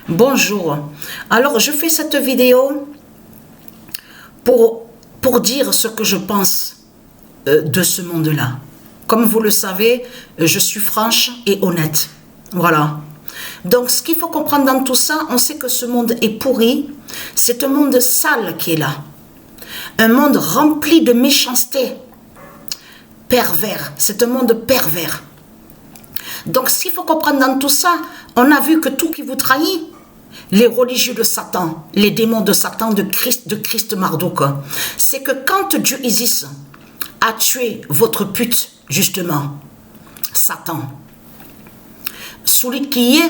Bonjour. Alors, je fais cette vidéo pour dire ce que je pense de ce monde-là. Comme vous le savez, je suis franche et honnête. Voilà. Donc, ce qu'il faut comprendre dans tout ça, on sait que ce monde est pourri. C'est un monde sale qui est là. Un monde rempli de méchanceté. Pervers. C'est un monde pervers. Donc, ce qu'il faut comprendre dans tout ça, on a vu que tout qui vous trahit, les religieux de Satan, les démons de Satan, de Christ Marduk, c'est que quand Dieu Isis a tué votre pute, justement, Satan, celui qui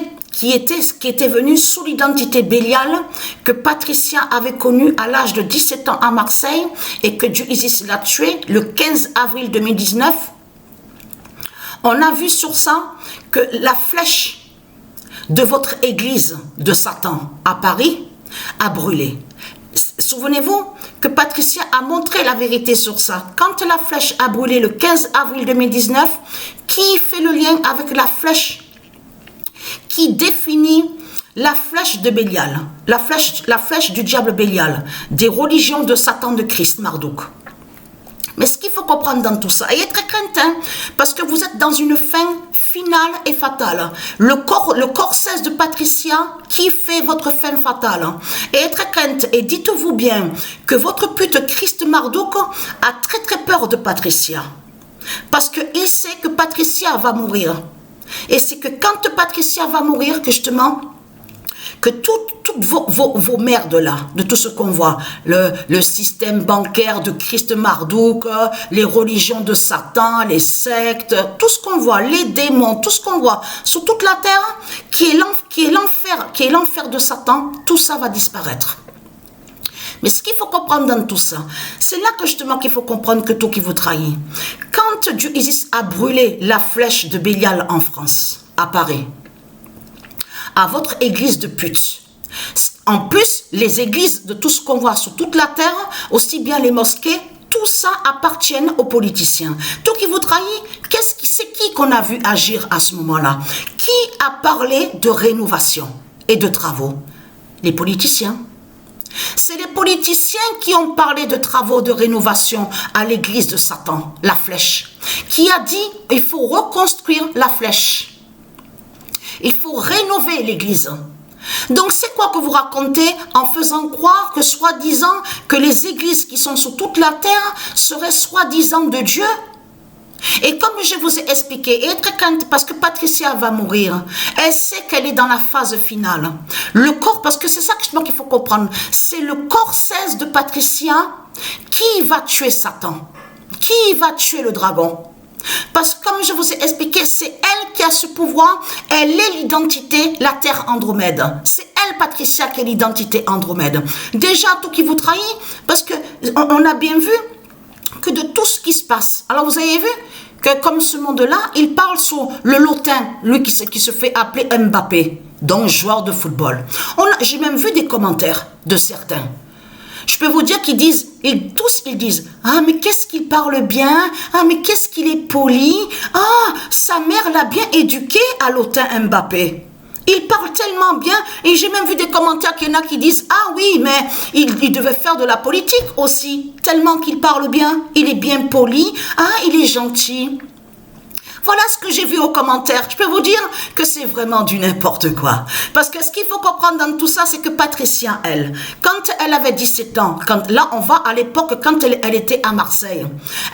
était venu sous l'identité Bélial, que Patricia avait connu à l'âge de 17 ans à Marseille, et que Dieu Isis l'a tué le 15 avril 2019, on a vu sur ça que la flèche de votre église de Satan à Paris a brûlé. Souvenez-vous que Patricia a montré la vérité sur ça. Quand la flèche a brûlé le 15 avril 2019, qui fait le lien avec la flèche qui définit la flèche de Bélial, la flèche du diable Bélial, des religions de Satan de Christ Marduk? Mais ce qu'il faut comprendre dans tout ça, et très craintin, parce que vous êtes dans une fin finale et fatale. Le corps cesse de Patricia qui fait votre fin fatale. Et très crainte, et dites-vous bien que votre pute Christ Marduk a très peur de Patricia. Parce qu'il sait que Patricia va mourir. Et c'est que quand Patricia va mourir, que justement, que toutes vos merdes là, de tout ce qu'on voit, le système bancaire de Christ Marduk, les religions de Satan, les sectes, tout ce qu'on voit, les démons, tout ce qu'on voit sur toute la terre, qui est l'enfer de Satan, tout ça va disparaître. Mais ce qu'il faut comprendre dans tout ça, c'est là que justement qu'il faut comprendre que tout qui vous trahit. Quand Dieu Isis a brûlé la flèche de Bélial en France, à Paris, à votre église de putes. En plus, les églises de tout ce qu'on voit sur toute la terre, aussi bien les mosquées, tout ça appartient aux politiciens. Tout qui vous trahit, c'est qui qu'on a vu agir à ce moment-là? Qui a parlé de rénovation et de travaux? Les politiciens. C'est les politiciens qui ont parlé de travaux de rénovation à l'église de Satan, la flèche, qui a dit il faut reconstruire la flèche. Il faut rénover l'église. Donc c'est quoi que vous racontez en faisant croire que soi-disant que les églises qui sont sur toute la terre seraient soi-disant de Dieu? Et comme je vous ai expliqué, et très crainte parce que Patricia va mourir, elle sait qu'elle est dans la phase finale. Le corps, parce que c'est ça qu'il faut comprendre, c'est le corps cesse de Patricia qui va tuer Satan, qui va tuer le dragon. Parce que comme je vous ai expliqué, c'est elle qui a ce pouvoir, elle est l'identité, la terre Andromède. C'est elle, Patricia, qui est l'identité Andromède. Déjà, tout qui vous trahit, parce que on a bien vu que de tout ce qui se passe. Alors vous avez vu que comme ce monde-là, il parle sur le lotin, lui qui se fait appeler Mbappé, donc joueur de football. J'ai même vu des commentaires de certains. Je peux vous dire qu'ils disent, tous ils disent, ah mais qu'est-ce qu'il parle bien, ah mais qu'est-ce qu'il est poli, ah sa mère l'a bien éduqué à l'autin Mbappé. Il parle tellement bien, et j'ai même vu des commentaires qu'il y en a qui disent, ah oui mais il devait faire de la politique aussi, tellement qu'il parle bien, il est bien poli, ah il est gentil. Voilà ce que j'ai vu aux commentaires. Je peux vous dire que c'est vraiment du n'importe quoi. Parce que ce qu'il faut comprendre dans tout ça, c'est que Patricia, elle, quand elle avait 17 ans, là on va à l'époque quand elle était à Marseille,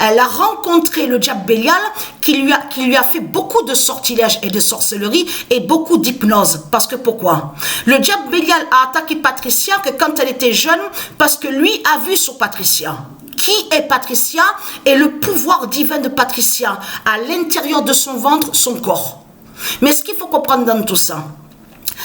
elle a rencontré le diable Bélial qui lui a fait beaucoup de sortilèges et de sorcellerie et beaucoup d'hypnose. Parce que pourquoi? Le diable Bélial a attaqué Patricia que quand elle était jeune, parce que lui a vu sur Patricia. Qui est Patricia et le pouvoir divin de Patricia à l'intérieur de son ventre, son corps. Mais ce qu'il faut comprendre dans tout ça,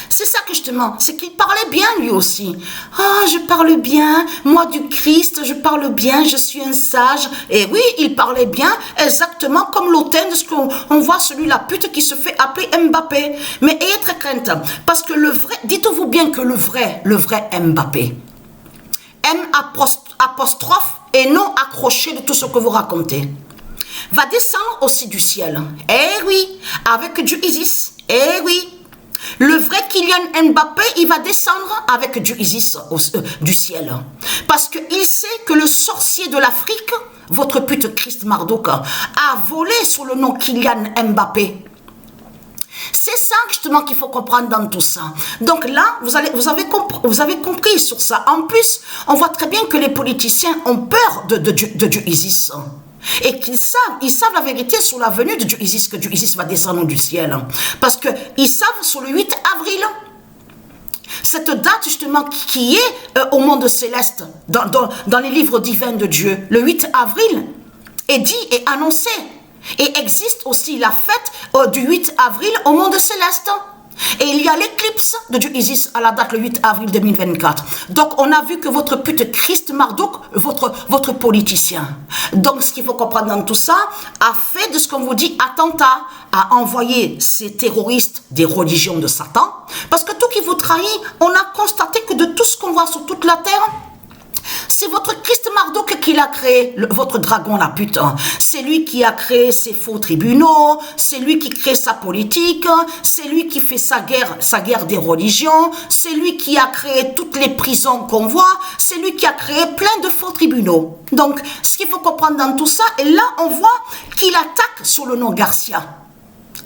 c'est ça que justement, c'est qu'il parlait bien lui aussi. Ah, je parle bien, moi du Christ, je parle bien, je suis un sage. Et oui, il parlait bien, exactement comme l'autel de ce qu'on voit celui la pute qui se fait appeler Mbappé. Mais ayez très crainte, parce que le vrai, dites-vous bien que le vrai Mbappé, M apostrophe et non accroché de tout ce que vous racontez, va descendre aussi du ciel. Eh oui, avec Dieu Isis. Eh oui, Le vrai Kylian Mbappé, il va descendre avec du Isis du ciel. Parce qu'il sait que le sorcier de l'Afrique, votre pute Christ Marduk, a volé sous le nom Kylian Mbappé. C'est ça justement qu'il faut comprendre dans tout ça. Donc là, vous avez compris sur ça. En plus, on voit très bien que les politiciens ont peur de Dieu Isis. Et qu'ils savent la vérité sur la venue de Dieu Isis, que Dieu Isis va descendre du ciel. Parce qu'ils savent sur le 8 avril, cette date justement qui est au monde céleste, dans les livres divins de Dieu, le 8 avril est dit et annoncé. Et existe aussi la fête du 8 avril au monde céleste. Et il y a l'éclipse de Dieu Isis à la date le 8 avril 2024. Donc on a vu que votre pute Christ Marduk, votre politicien, donc ce qu'il faut comprendre dans tout ça, a fait de ce qu'on vous dit attentat, a envoyé ces terroristes des religions de Satan. Parce que tout qui vous trahit, on a constaté que de tout ce qu'on voit sur toute la terre, c'est votre Christ Marduk qui l'a créé, votre dragon la pute. C'est lui qui a créé ses faux tribunaux, c'est lui qui crée sa politique, c'est lui qui fait sa guerre des religions, c'est lui qui a créé toutes les prisons qu'on voit, c'est lui qui a créé plein de faux tribunaux. Donc, ce qu'il faut comprendre dans tout ça, et là on voit qu'il attaque sous le nom Garcia.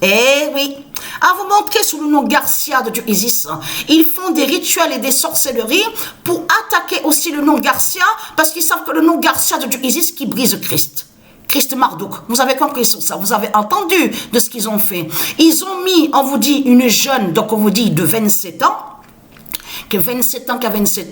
Eh oui, à vous montrer sous le nom Garcia de Dieu Isis, ils font des rituels et des sorcelleries pour attaquer aussi le nom Garcia, parce qu'ils savent que le nom Garcia de Dieu Isis qui brise Christ Marduk. Vous avez compris sur ça, vous avez entendu de ce qu'ils ont fait. Ils ont mis, on vous dit, une jeune, donc on vous dit de 27 ans, qui a 27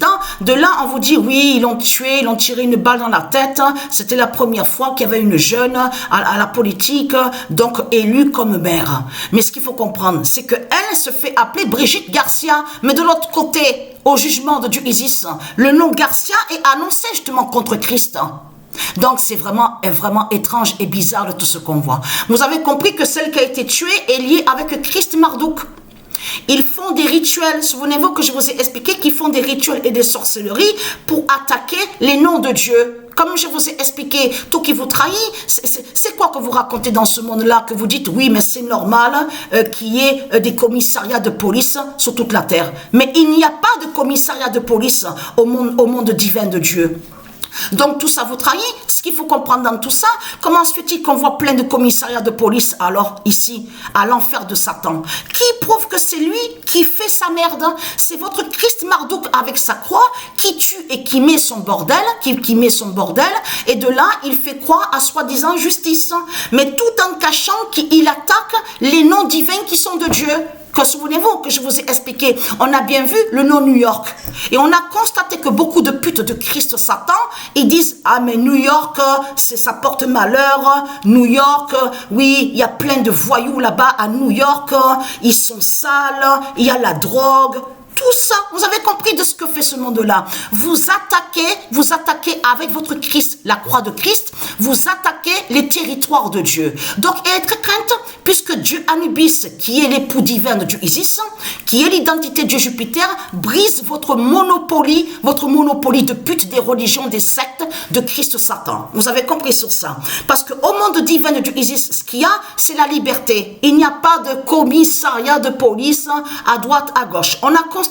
ans, de là on vous dit oui, ils l'ont tué, ils l'ont tiré une balle dans la tête, c'était la première fois qu'il y avait une jeune à la politique, donc élue comme maire. Mais ce qu'il faut comprendre, c'est qu'elle se fait appeler Brigitte Garcia, mais de l'autre côté, au jugement de Dieu Isis, le nom Garcia est annoncé justement contre Christ. Donc c'est vraiment étrange et bizarre de tout ce qu'on voit. Vous avez compris que celle qui a été tuée est liée avec Christ Marduk. Ils font des rituels, souvenez-vous que je vous ai expliqué qu'ils font des rituels et des sorcelleries pour attaquer les noms de Dieu. Comme je vous ai expliqué, tout qui vous trahit, c'est quoi que vous racontez dans ce monde-là, que vous dites oui, mais c'est normal qu'il y ait des commissariats de police sur toute la terre. Mais il n'y a pas de commissariat de police au monde divin de Dieu. Donc tout ça vous trahit. Ce qu'il faut comprendre dans tout ça, comment se fait-il qu'on voit plein de commissariats de police alors ici, à l'enfer de Satan? Qui prouve que c'est lui qui fait sa merde? C'est votre Christ Marduk avec sa croix qui tue et qui met son bordel, qui met son bordel, et de là il fait croire à soi-disant justice, mais tout en cachant qu'il attaque les noms divins qui sont de Dieu. Souvenez-vous que je vous ai expliqué, on a bien vu le nom New York. Et on a constaté que beaucoup de putes de Christ Satan, ils disent, ah mais New York, ça porte malheur. New York, oui, il y a plein de voyous là-bas à New York. Ils sont sales, il y a la drogue. Tout ça, vous avez compris de ce que fait ce monde-là. Vous attaquez avec votre Christ, la croix de Christ, vous attaquez les territoires de Dieu. Donc, ayez très crainte, puisque Dieu Anubis, qui est l'époux divin de Dieu Isis, qui est l'identité de Dieu Jupiter, brise votre monopolie de pute des religions, des sectes de Christ Satan. Vous avez compris sur ça. Parce qu'au monde divin de Dieu Isis, ce qu'il y a, c'est la liberté. Il n'y a pas de commissariat de police à droite, à gauche. On a constaté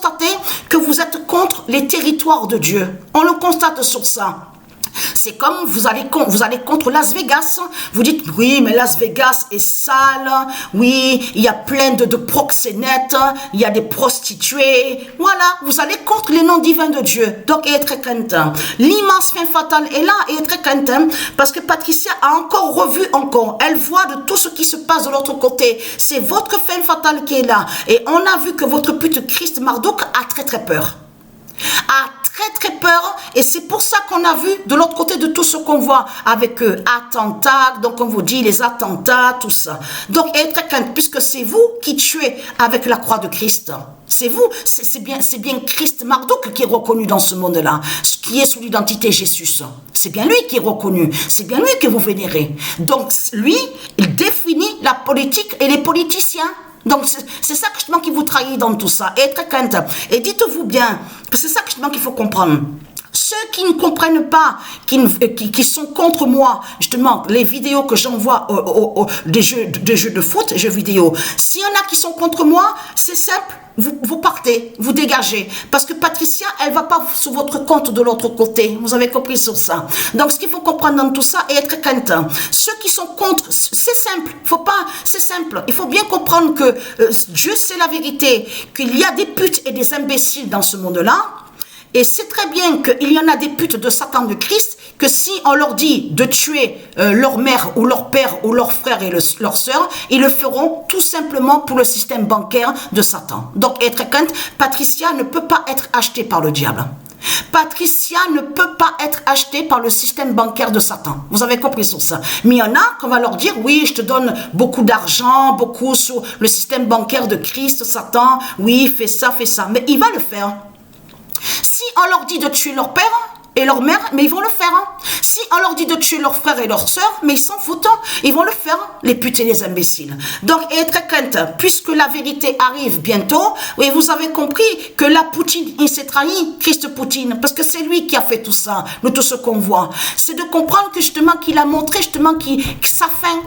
que vous êtes contre les territoires de Dieu. On le constate sur ça. C'est comme vous allez contre Las Vegas. Vous dites, oui, mais Las Vegas est sale. Oui, il y a plein de proxénètes. Il y a des prostituées. Voilà, vous allez contre les noms divins de Dieu. Donc, ayez très crainte. L'immense fin fatale est là. Ayez très crainte. Parce que Patricia a encore revu encore. Elle voit de tout ce qui se passe de l'autre côté. C'est votre fin fatale qui est là. Et on a vu que votre pute Christ Marduk a très très peur. Très peur, et c'est pour ça qu'on a vu de l'autre côté de tout ce qu'on voit avec attentats, donc on vous dit les attentats, tout ça. Donc ayez très crainte, puisque c'est vous qui tuez avec la croix de Christ. C'est vous, c'est bien Christ Marduk qui est reconnu dans ce monde-là, ce qui est sous l'identité Jésus. C'est bien lui qui est reconnu, c'est bien lui que vous vénérez. Donc lui, il définit la politique et les politiciens. Donc, c'est ça qui vous trahit dans tout ça. Et très crainte. Et dites-vous bien, que c'est ça qu'il faut comprendre. Ceux qui ne comprennent pas, qui sont contre moi, justement, les vidéos que j'envoie des jeux de foot, jeux vidéo, s'il y en a qui sont contre moi, c'est simple. Vous partez, vous dégagez. Parce que Patricia, elle va pas sur votre compte de l'autre côté. Vous avez compris sur ça. Donc, ce qu'il faut comprendre dans tout ça et être craintif. Ceux qui sont contre, c'est simple. C'est simple. Il faut bien comprendre que Dieu, c'est la vérité. Qu'il y a des putes et des imbéciles dans ce monde-là. Et c'est très bien qu'il y en a des putes de Satan de Christ, que si on leur dit de tuer leur mère ou leur père ou leur frère et leur sœur, ils le feront tout simplement pour le système bancaire de Satan. Donc, être crainte, Patricia ne peut pas être achetée par le diable. Patricia ne peut pas être achetée par le système bancaire de Satan. Vous avez compris sur ça. Mais il y en a qu'on va leur dire, oui, je te donne beaucoup d'argent, beaucoup sur le système bancaire de Christ, Satan, oui, fais ça. Mais il va le faire. Si on leur dit de tuer leur père et leur mère, mais ils vont le faire. Si on leur dit de tuer leurs frères et leurs sœurs, mais ils s'en foutent, ils vont le faire, les putes et les imbéciles. Donc, être crainte, puisque la vérité arrive bientôt, et vous avez compris que la Poutine, il s'est trahi, Christ Poutine, parce que c'est lui qui a fait tout ça, de tout ce qu'on voit. C'est de comprendre que justement, qu'il a montré justement que sa fin.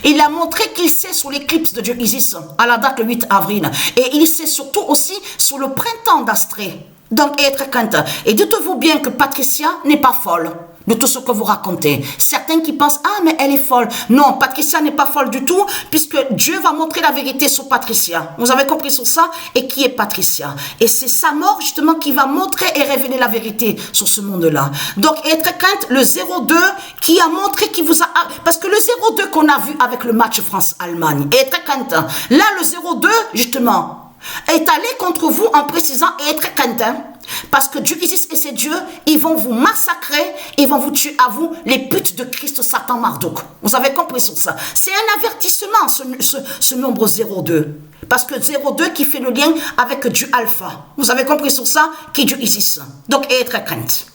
Il a montré qu'il sait sur l'éclipse de Dieu Isis, à la date le 8 avril. Et il sait surtout aussi sur le printemps d'Astrée. Donc, être crainte. Et dites-vous bien que Patricia n'est pas folle de tout ce que vous racontez. Certains qui pensent, ah, mais elle est folle. Non, Patricia n'est pas folle du tout, puisque Dieu va montrer la vérité sur Patricia. Vous avez compris sur ça? Et qui est Patricia? Et c'est sa mort, justement, qui va montrer et révéler la vérité sur ce monde-là. Donc, être crainte, le 0-2, qui a montré, qui vous a... Parce que le 0-2 qu'on a vu avec le match France-Allemagne, être crainte. Là, le 0-2, justement, est allé contre vous en précisant et être craintin, parce que Dieu Isis et ses dieux, ils vont vous massacrer, ils vont vous tuer à vous, les putes de Christ, Satan, Marduk. Vous avez compris sur ça? C'est un avertissement, ce nombre 02. Parce que 02 qui fait le lien avec Dieu Alpha. Vous avez compris sur ça? Qui est Dieu Isis. Donc, être crainte.